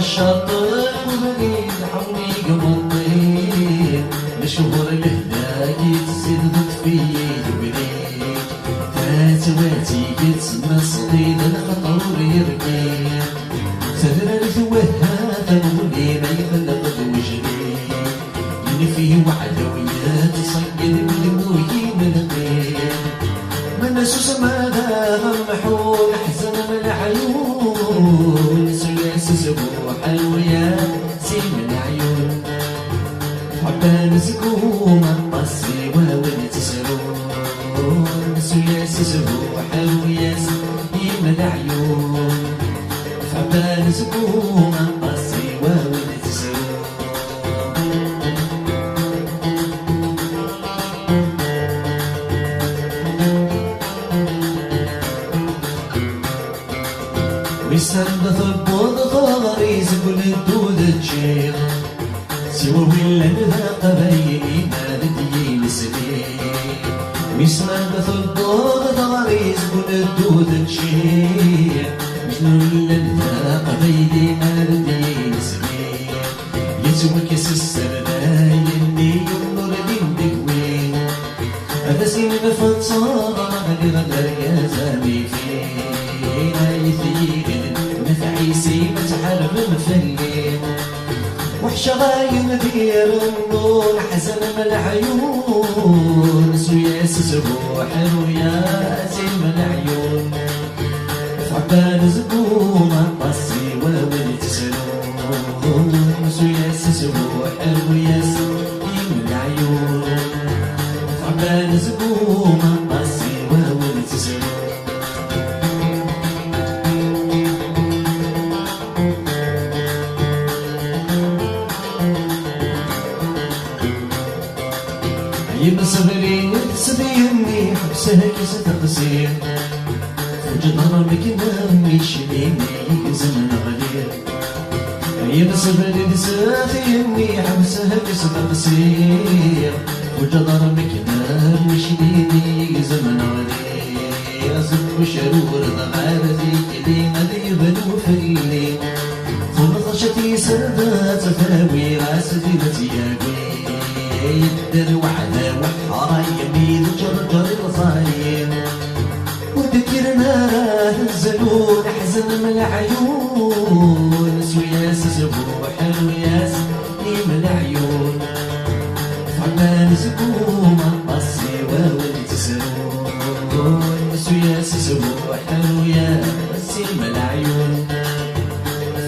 الشاطر وبريد حولي قمطين مشهور لهداكي تزيد ضد فيا بريد تاتواتي كتسمى صديد الخطر يرقيد سهر الثوهات نولي ما يخلق وجريد اللي فيه وعدويات تصيد بالموي من غير من نسوس ماذا محول حزن من عيون سياس سبوح الوياسي من عيون حبان زكوم الطسي وولد سرون سياس سبوح الوياسي من عيون حبان زكوم الطسي وولد سرون ويسرد ثبوض غاريز كل الدود الشيخ سوى ولا نذاق بيني ما ندي لسليم ويسرد ثبوض غاريز كل الدود الشيخ شنو ولا نذاق بيني ما ندي لسليم يسوى كيس السرداي اللي ينظر لي وين هذا سين بفتصار غادي غدر يا زامي فين يثير نفعيسي متحرم مفلين وحشة غايم دير النور حزن من العيون سوياس سبوح وياسي من العيون تعبان زبوم الطسي وولد سنون سوياس سبوح وياسي من العيون تعبان زبوم الطسي وولد سنون يمسغري تسبيني حبسها كيس تقصير فوج ضربك نامي شبيني زمن غليل يمسغري تسبيني حبسها كيس تقصير فوج ضربك نامي شبيني زمن غليل أصف وشرور ضغارتي كلمة ذيبن وفلي فنطشتي سردات فاوي راستي بتياقي يدر وعدا وحارة يمين جرجر الصايم وذكرنا الزلون حزن من العيون سوياس سبوح وياس من العيون فعمان زكوم الطسي وولد سرون سوياس سبوح وياس من العيون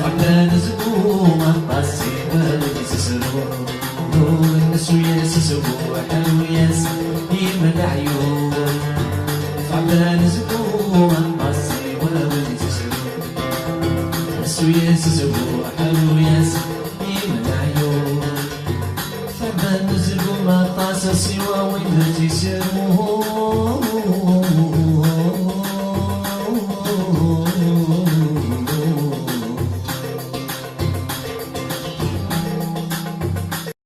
فعمان زكوم الطسي وولد سرون سوياس سبوح وياس من العيون تعبان زكوم الطسي وولد سرون سوياس سبوح وياس من العيون تعبان زكوم الطسي وولد سرون